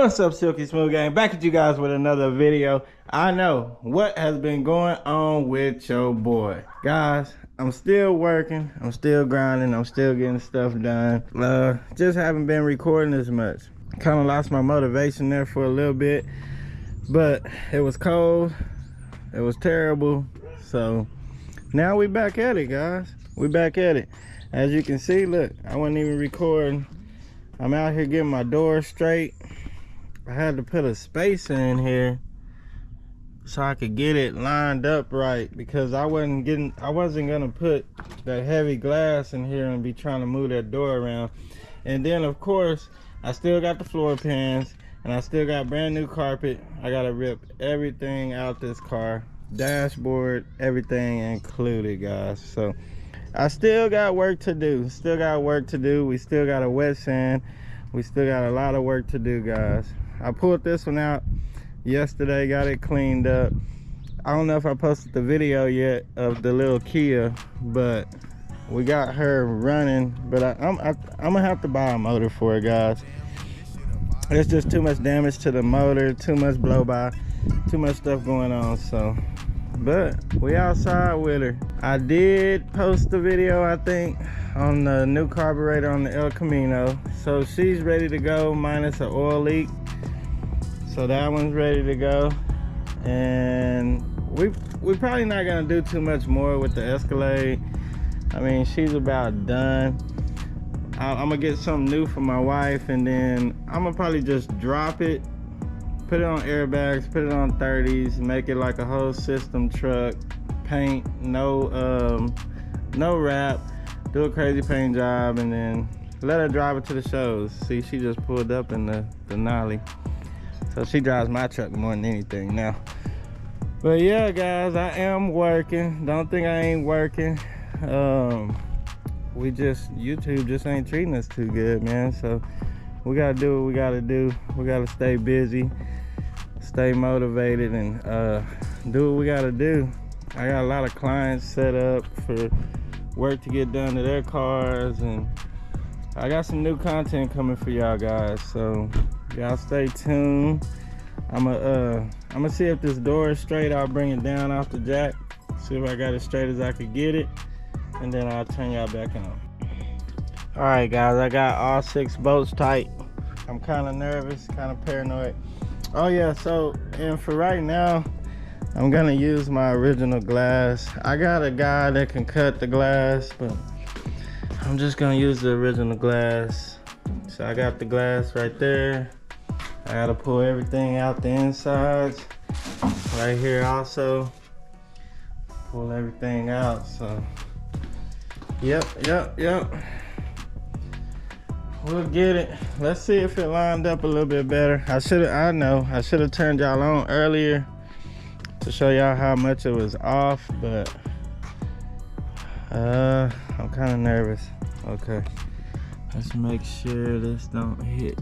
What's up, Silky Smooth Gang? Back at you guys with another video. I know what has been going on with your boy. Guys, I'm still working, I'm still grinding, I'm still getting stuff done. Just haven't been recording as much. Kind of lost my motivation there for a little bit, but it was cold, it was terrible. So now we back at it, guys. We back at it. As you can see, look, I wasn't even recording. I'm out here getting my door straight. I had to put a spacer in here so I could get it lined up right, because I wasn't gonna put that heavy glass in here and be trying to move that door around. And then of course I still got the floor pans and I still got brand new carpet. I gotta rip everything out this car, dashboard, everything included, guys. So I still got work to do. We still got a wet sand. We still got a lot of work to do, guys. I pulled this one out yesterday, got it cleaned up. I don't know if I posted the video yet of the little Kia, but we got her running. But I'm gonna have to buy a motor for it, guys. There's just too much damage to the motor, too much blow by, too much stuff going on. So, but we outside with her. I did post the video, I think, on the new carburetor on the El Camino. So she's ready to go, minus an oil leak. So that one's ready to go. And we're probably not gonna do too much more with the Escalade. I mean, she's about done. I'm gonna get something new for my wife, and then I'm gonna probably just drop it, put it on airbags, put it on 30s, make it like a whole system truck, paint, no wrap, do a crazy paint job, and then let her drive it to the shows. See, she just pulled up in the Denali. So she drives my truck more than anything now. But yeah, guys, I am working. Don't think I ain't working. YouTube just ain't treating us too good, man. So we gotta do what we gotta do. We gotta stay busy, stay motivated, and do what we gotta do. I got a lot of clients set up for work to get done to their cars, and I got some new content coming for y'all guys. So y'all stay tuned. I'm gonna see if this door is straight. I'll bring it down off the jack, see if I got it straight as I could get it, and then I'll turn y'all back on. All right, guys, I got all 6 bolts tight. I'm kind of nervous, kind of paranoid. Oh yeah, so, and for right now, I'm gonna use my original glass. I got a guy that can cut the glass, but I'm just gonna use the original glass. So I got the glass right there. I gotta pull everything out the insides. Right here also. Pull everything out, so. Yep. We'll get it. Let's see if it lined up a little bit better. I should have turned y'all on earlier to show y'all how much it was off, but I'm kind of nervous. Okay, let's make sure this don't hit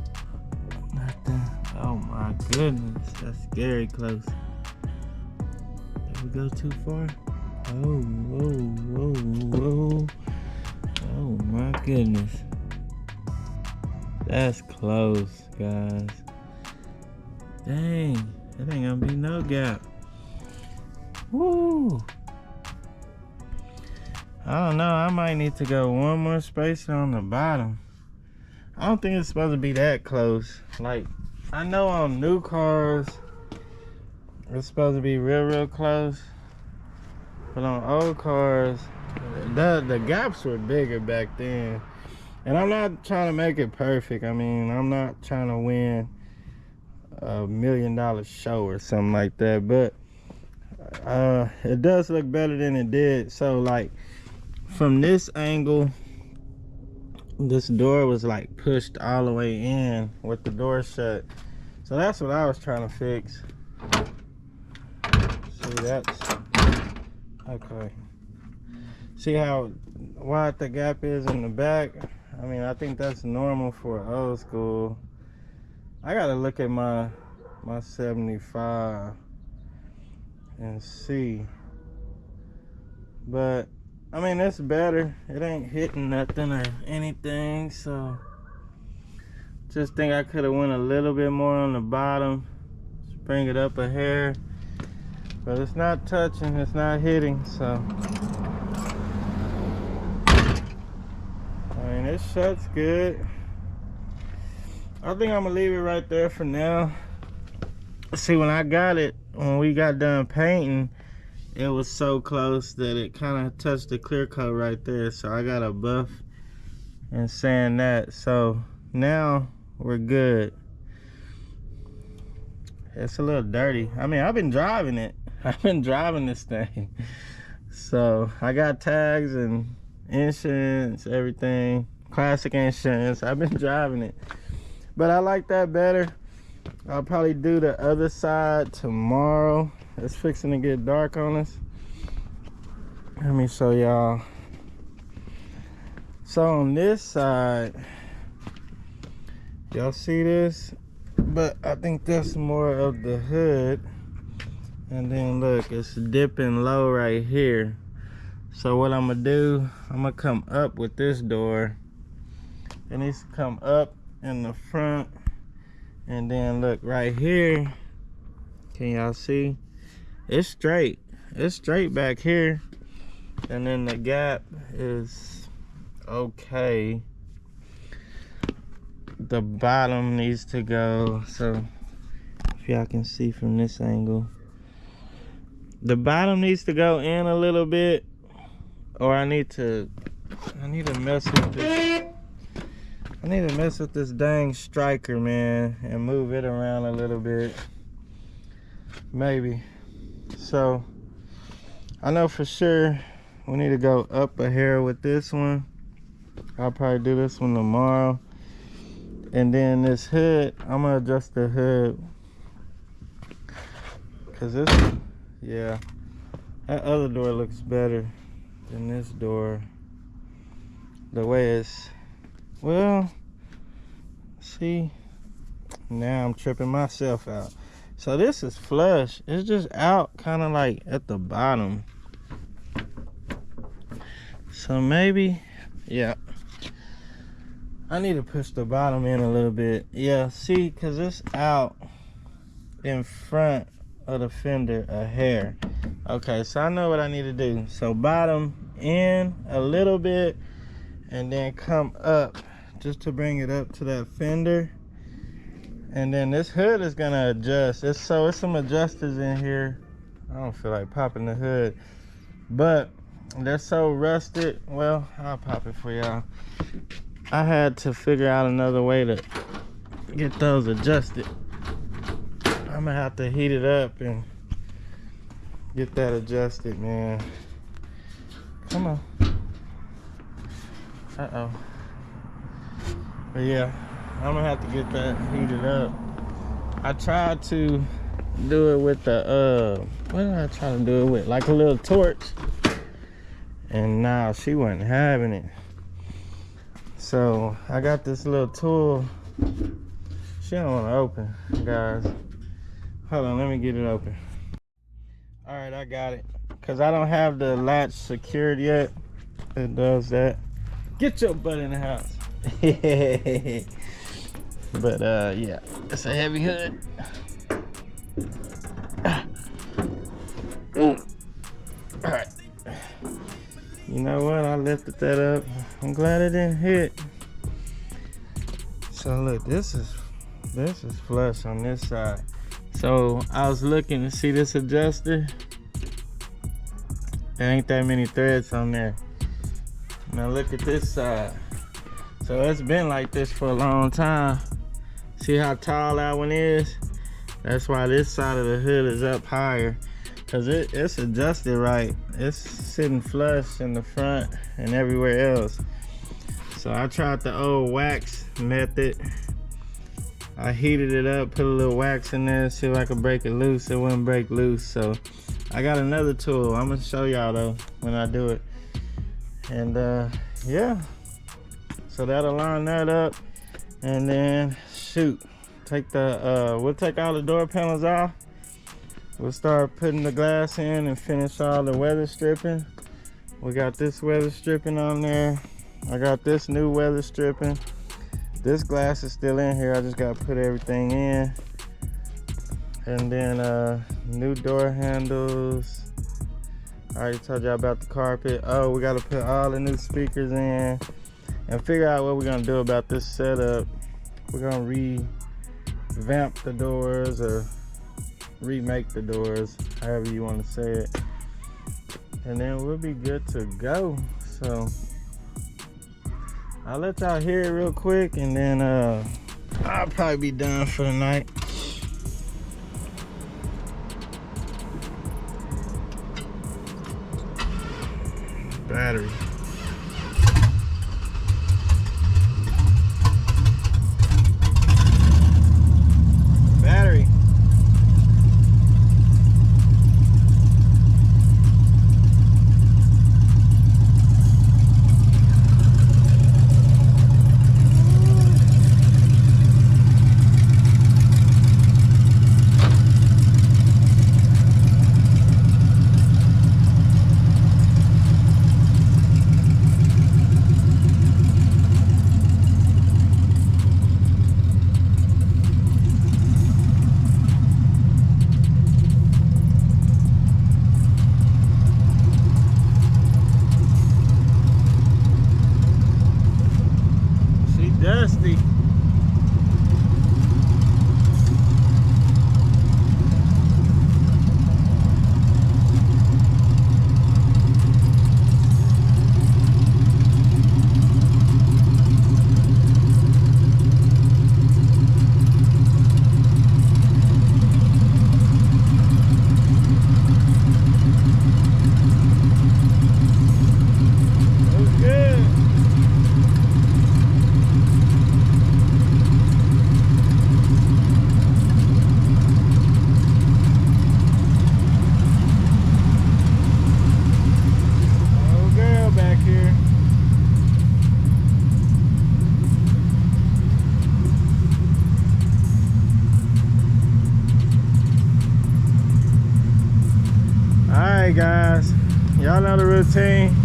nothing. Oh my goodness, that's scary close. Did we go too far? Oh, whoa. Oh my goodness. That's close, guys. Dang, that ain't gonna be no gap. Woo. I don't know, I might need to go one more spacer on the bottom. I don't think it's supposed to be that close. Like, I know on new cars, it's supposed to be real close. But on old cars, the gaps were bigger back then. And I'm not trying to make it perfect. I mean, I'm not trying to win $1 million show or something like that. But it does look better than it did. So like, from this angle, this door was like pushed all the way in with the door shut. So that's what I was trying to fix. See, that's okay. See how wide the gap is in the back? I mean, I think that's normal for old school. I gotta look at my 75 and see. But I mean, it's better. It ain't hitting nothing or anything, so Just think I could have went a little bit more on the bottom, bring it up a hair, but it's not touching, it's not hitting, so. I mean, it shuts good. I think I'm gonna leave it right there for now. See, when I got it, when we got done painting, it was so close that it kind of touched the clear coat right there. So I got a buff and sand that. So now we're good. It's a little dirty. I mean, I've been driving it. I've been driving this thing. So I got tags and insurance, everything. Classic insurance. I've been driving it. But I like that better. I'll probably do the other side tomorrow. It's fixing to get dark on us. Let me show y'all. So on this side, y'all see this? But I think that's more of the hood. And then look, it's dipping low right here. So what I'm gonna do, I'm gonna come up with this door. It needs to come up in the front, and then look right here, can y'all see? It's straight back here, and then the gap is okay. The bottom needs to go, so if y'all can see from this angle, the bottom needs to go in a little bit, or I need to mess with this. I need to mess with this dang striker, man, and move it around a little bit. Maybe. So, I know for sure we need to go up a hair with this one. I'll probably do this one tomorrow. And then this hood, I'm gonna adjust the hood. Cause this, yeah, that other door looks better than this door. The way it's, well, see, now I'm tripping myself out. So this is flush. It's just out kind of like at the bottom. So maybe, yeah, I need to push the bottom in a little bit. Yeah, see, because it's out in front of the fender a hair. Okay, so I know what I need to do. So bottom in a little bit, and then come up just to bring it up to that fender. And then this hood is gonna adjust. It's some adjusters in here. I don't feel like popping the hood, but they're so rusted. Well, I'll pop it for y'all. I had to figure out another way to get those adjusted. I'm gonna have to heat it up and get that adjusted, man. Come on. Uh-oh. But yeah, I'm gonna have to get that heated up. I tried to do it with the, what did I try to do it with? Like a little torch. And now she wasn't having it. So I got this little tool. She don't wanna open, guys. Hold on, let me get it open. All right, I got it. Cause I don't have the latch secured yet. It does that. Get your butt in the house. But yeah, it's a heavy hood. All right. You know what? I lifted that up. I'm glad it didn't hit. So look, this is flush on this side. So I was looking to see this adjuster. There ain't that many threads on there. Now look at this side. So it's been like this for a long time. See how tall that one is? That's why this side of the hood is up higher. Cause it's adjusted right. It's sitting flush in the front and everywhere else. So I tried the old wax method. I heated it up, put a little wax in there, see if I could break it loose. It wouldn't break loose. So I got another tool. I'm gonna show y'all though when I do it. And yeah. So that'll line that up. And then shoot. Take the we'll take all the door panels off. We'll start putting the glass in and finish all the weather stripping. We got this weather stripping on there. I got this new weather stripping. This glass is still in here. I just gotta put everything in. And then new door handles. I already told y'all about the carpet. Oh, we gotta put all the new speakers in and figure out what we're gonna do about this setup. We're gonna revamp the doors or remake the doors, however you want to say it. And then we'll be good to go. So I'll let y'all hear it real quick, and then I'll probably be done for the night. Battery. Battery. Dusty. Alright guys, y'all know the routine.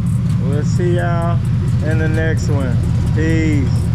We'll see y'all in the next one. Peace.